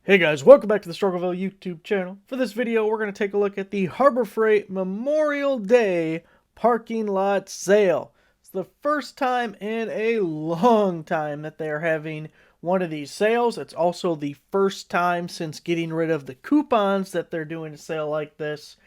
Hey guys, welcome back to the Struggleville YouTube channel. For this video, we're going to take a look at the Harbor Freight Memorial Day parking lot sale. It's the first time in a long time that they are having one of these sales. It's also the first time since getting rid of the coupons that they're doing a sale like this.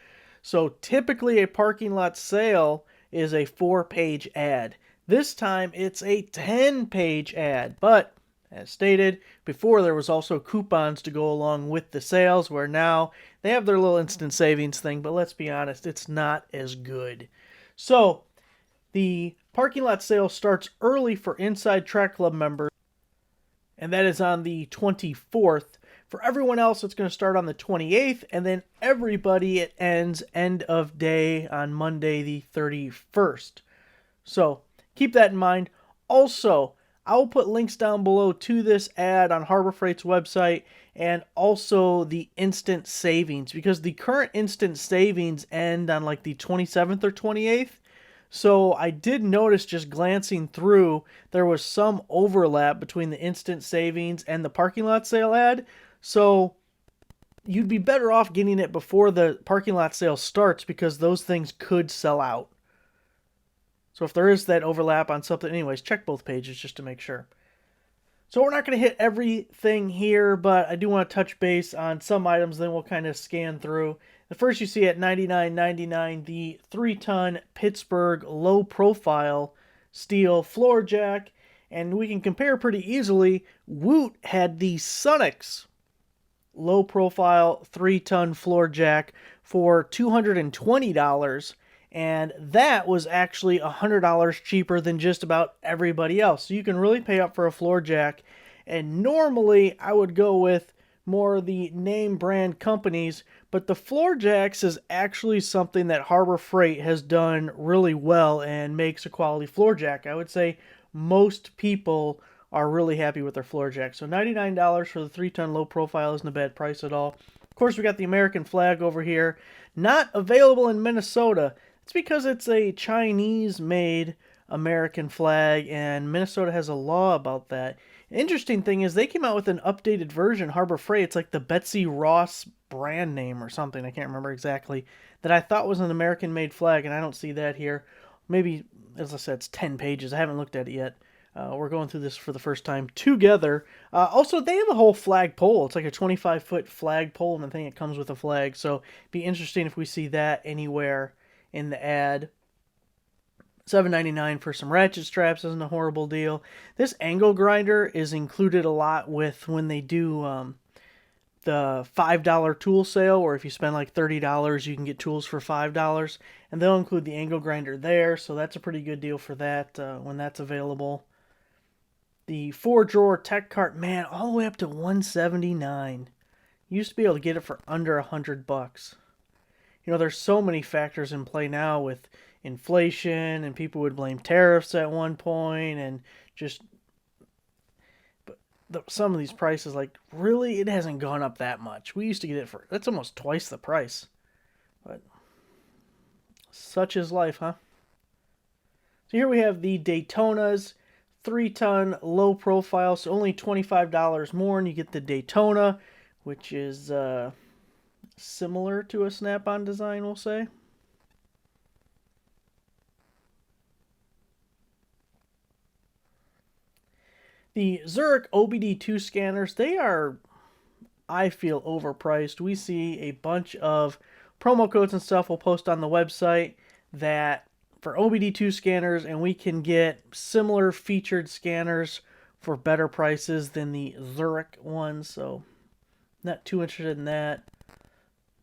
So typically a parking lot sale is a 4-page ad. This time it's a 10-page ad, but as stated before, there was also coupons to go along with the sales, where now they have their little instant savings thing, but let's be honest, it's not as good. So the parking lot sale starts early for Inside Track Club members, and that is on the 24th. For everyone else, it's going to start on the 28th, and then everybody, it ends end of day on Monday the 31st. So keep that in mind. Also, I will put links down below to this ad on Harbor Freight's website and also the instant savings, because the current instant savings end on like the 27th or 28th. So I did notice, just glancing through, there was some overlap between the instant savings and the parking lot sale ad. So you'd be better off getting it before the parking lot sale starts, because those things could sell out. So if there is that overlap on something, anyways, check both pages just to make sure. So we're not going to hit everything here, but I do want to touch base on some items, then we'll kind of scan through. The first you see at $99.99, the 3-ton Pittsburgh low-profile steel floor jack. And we can compare pretty easily. Woot had the Sunex low-profile 3-ton floor jack for $220. And that was actually $100 cheaper than just about everybody else. So you can really pay up for a floor jack. And normally I would go with more of the name brand companies, but the floor jacks is actually something that Harbor Freight has done really well and makes a quality floor jack. I would say most people are really happy with their floor jack. So $99 for the 3-ton low profile isn't a bad price at all. Of course, we got the American flag over here. Not available in Minnesota. It's because it's a Chinese-made American flag, and Minnesota has a law about that. Interesting thing is they came out with an updated version, Harbor Freight. It's like the Betsy Ross brand name or something, I can't remember exactly, that I thought was an American-made flag, and I don't see that here. Maybe, as I said, it's 10 pages. I haven't looked at it yet. We're going through this for the first time together. Also, they have a whole flag pole. It's like a 25-foot flag pole, and I think it comes with a flag. So it'd be interesting if we see that anywhere in the ad. $7.99 for some ratchet straps isn't a horrible deal. This angle grinder is included a lot with when they do the $5 tool sale, or if you spend like $30, you can get tools for $5. And they'll include the angle grinder there, so that's a pretty good deal for that when that's available. The 4-drawer tech cart, man, all the way up to $179. You used to be able to get it for under $100. You know, there's so many factors in play now with inflation, and people would blame tariffs at one point, and just, but some of these prices, like, really, it hasn't gone up that much. We used to get it for, that's almost twice the price. But such is life, huh? So here we have the Daytonas, 3-ton low profile, so only $25 more, and you get the Daytona, which is similar to a snap-on design, we'll say. The Zurich OBD2 scanners, they are, I feel, overpriced. We see a bunch of promo codes and stuff we'll post on the website that for OBD2 scanners, and we can get similar featured scanners for better prices than the Zurich ones, so not too interested in that.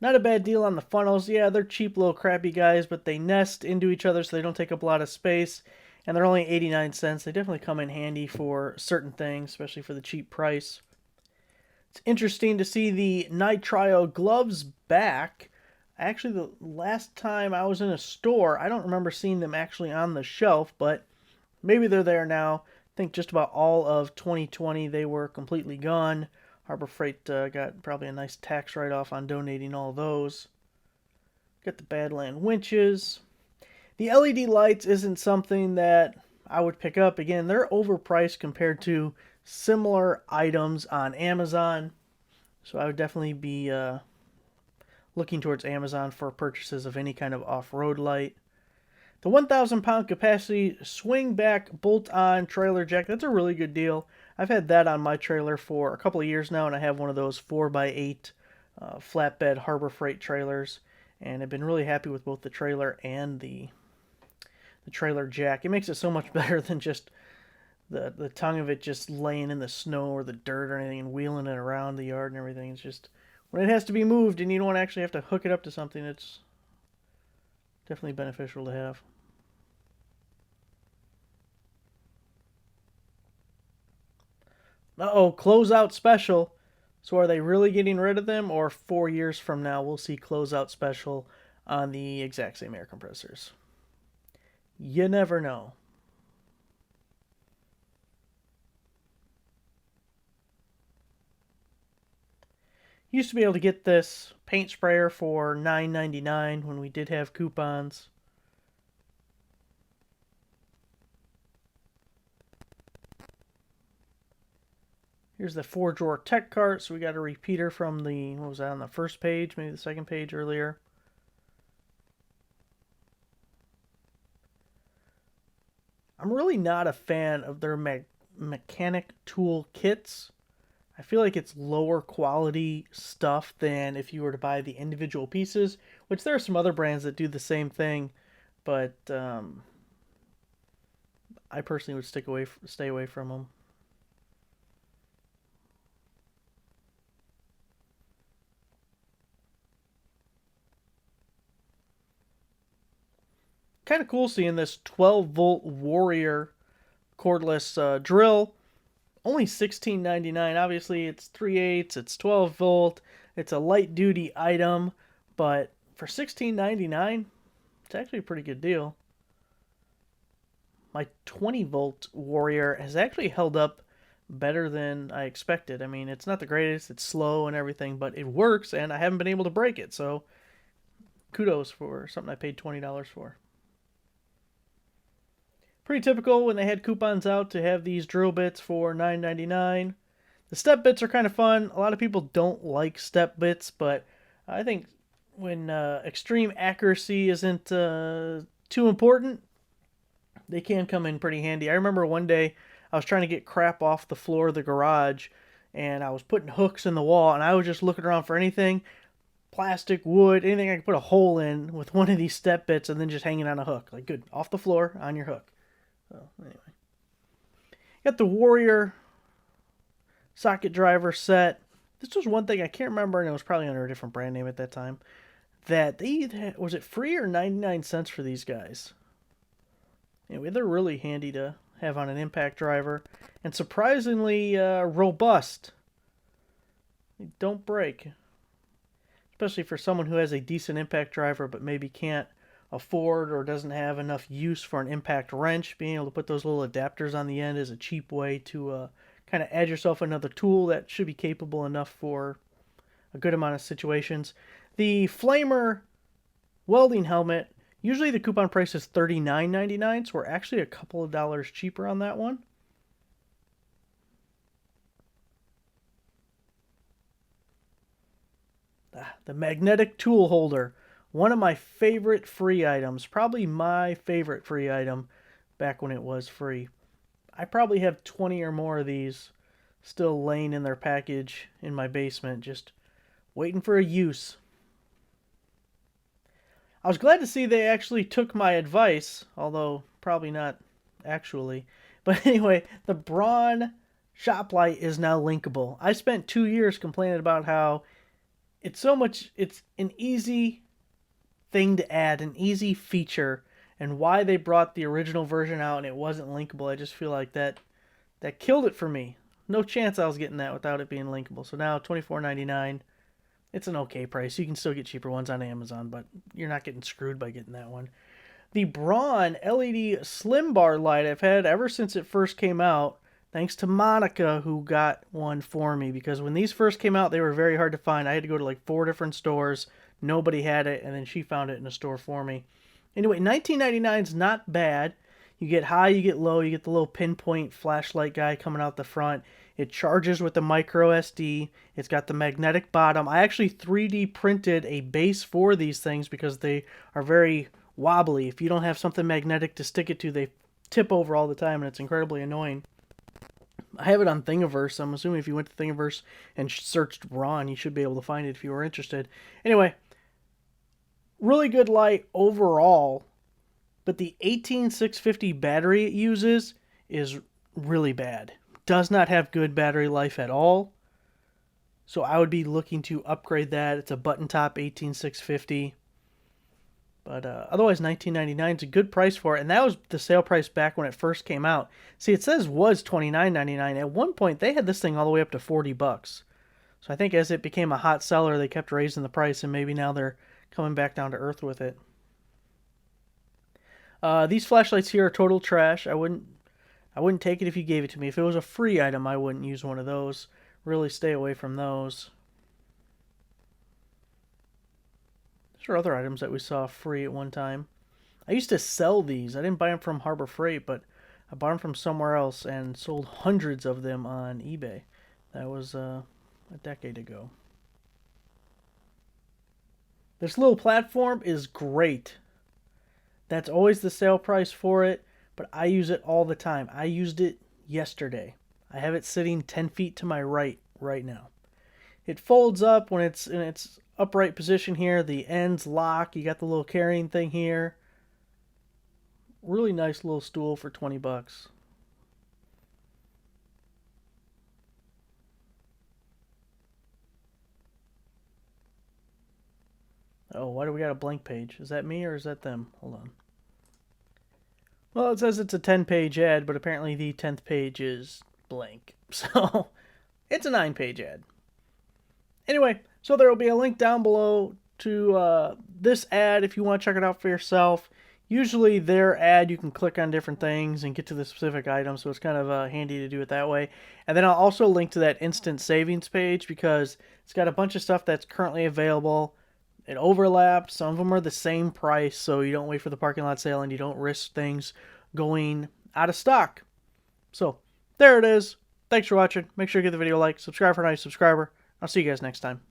Not a bad deal on the funnels. Yeah, they're cheap little crappy guys, but they nest into each other so they don't take up a lot of space. And they're only 89 cents. They definitely come in handy for certain things, especially for the cheap price. It's interesting to see the Nitrile Gloves back. Actually, the last time I was in a store, I don't remember seeing them actually on the shelf, but maybe they're there now. I think just about all of 2020 they were completely gone. Harbor Freight got probably a nice tax write-off on donating all those. Got the Badland winches. The LED lights isn't something that I would pick up. Again, they're overpriced compared to similar items on Amazon. So I would definitely be looking towards Amazon for purchases of any kind of off-road light. The 1,000 pound capacity swing back bolt on trailer jack, that's a really good deal. I've had that on my trailer for a couple of years now, and I have one of those 4x8 flatbed Harbor Freight trailers, and I've been really happy with both the trailer and the trailer jack. It makes it so much better than just the tongue of it just laying in the snow or the dirt or anything and wheeling it around the yard and everything. It's just when it has to be moved and you don't actually have to hook it up to something, it's definitely beneficial to have. Uh-oh, closeout special. So are they really getting rid of them, or 4 years from now we'll see closeout special on the exact same air compressors? You never know. Used to be able to get this paint sprayer for $9.99 when we did have coupons. Here's the 4-drawer tech cart. So we got a repeater from the, what was that, on the first page, maybe the second page earlier. I'm really not a fan of their mechanic tool kits. I feel like it's lower quality stuff than if you were to buy the individual pieces, which there are some other brands that do the same thing, but I personally would stay away from them. Kind of cool seeing this 12-volt Warrior cordless drill. Only $16.99. Obviously, it's 3/8, it's 12 volt, it's a light duty item, but for $16.99, it's actually a pretty good deal. My 20 volt Warrior has actually held up better than I expected. I mean, it's not the greatest, it's slow and everything, but it works, and I haven't been able to break it, so kudos for something I paid $20 for. Pretty typical when they had coupons out to have these drill bits for $9.99. The step bits are kind of fun. A lot of people don't like step bits, but I think when extreme accuracy isn't too important, they can come in pretty handy. I remember one day I was trying to get crap off the floor of the garage, and I was putting hooks in the wall, and I was just looking around for anything, plastic, wood, anything I could put a hole in with one of these step bits and then just hanging on a hook. Like, good, off the floor, on your hook. So, anyway. Got the Warrior socket driver set. This was one thing I can't remember, and it was probably under a different brand name at that time. That they, was it free or 99 cents for these guys? Anyway, they're really handy to have on an impact driver, and surprisingly robust. They don't break, especially for someone who has a decent impact driver but maybe can't afford or doesn't have enough use for an impact wrench. Being able to put those little adapters on the end is a cheap way to kind of add yourself another tool that should be capable enough for a good amount of situations. The Flamer welding helmet, usually the coupon price is $39.99, so we're actually a couple of dollars cheaper on that one. The magnetic tool holder. One of my favorite free items, probably my favorite free item back when it was free. I probably have 20 or more of these still laying in their package in my basement, just waiting for a use. I was glad to see they actually took my advice, although probably not actually. But anyway, the Braun shop light is now linkable. I spent 2 years complaining about how it's an easy thing to add, an easy feature, and why they brought the original version out and it wasn't linkable. I just feel like that killed it for me. No chance I was getting that without it being linkable. So now $24.99, it's an okay price. You can still get cheaper ones on Amazon, but you're not getting screwed by getting that one. The Braun LED Slim Bar light I've had ever since it first came out, thanks to Monica, who got one for me, because when these first came out, they were very hard to find. I had to go to like 4 different stores. Nobody had it, and then she found it in a store for me. Anyway, $19.99 is not bad. You get high, you get low, you get the little pinpoint flashlight guy coming out the front. It charges with the micro SD. It's got the magnetic bottom. I actually 3D printed a base for these things because they are very wobbly. If you don't have something magnetic to stick it to, they tip over all the time, and it's incredibly annoying. I have it on Thingiverse. I'm assuming if you went to Thingiverse and searched Braun, you should be able to find it if you were interested. Anyway, really good light overall, but the 18650 battery it uses is really bad. Does not have good battery life at all. So I would be looking to upgrade that. It's a button top 18650. But otherwise, $19.99 is a good price for it. And that was the sale price back when it first came out. See, it says was $29.99. At one point, they had this thing all the way up to $40. So I think as it became a hot seller, they kept raising the price. And maybe now they're coming back down to earth with it. These flashlights here are total trash. I wouldn't take it if you gave it to me. If it was a free item, I wouldn't use one of those. Really stay away from those. These are other items that we saw free at one time. I used to sell these. I didn't buy them from Harbor Freight, but I bought them from somewhere else and sold hundreds of them on eBay. That was a decade ago. This little platform is great. That's always the sale price for it, but I use it all the time. I used it yesterday. I have it sitting 10 feet to my right now. It folds up when it's in its upright position here. The ends lock. You got the little carrying thing here. Really nice little stool for 20 bucks. Oh, why do we got a blank page? Is that me or is that them? Hold on. Well, it says it's a 10-page ad, but apparently the 10th page is blank. So, it's a 9-page ad. Anyway, so there will be a link down below to this ad if you want to check it out for yourself. Usually their ad, you can click on different things and get to the specific item, so it's kind of handy to do it that way. And then I'll also link to that instant savings page because it's got a bunch of stuff that's currently available. It overlaps. Some of them are the same price, so you don't wait for the parking lot sale and you don't risk things going out of stock. So, there it is. Thanks for watching. Make sure you give the video a like, subscribe for a nice subscriber. I'll see you guys next time.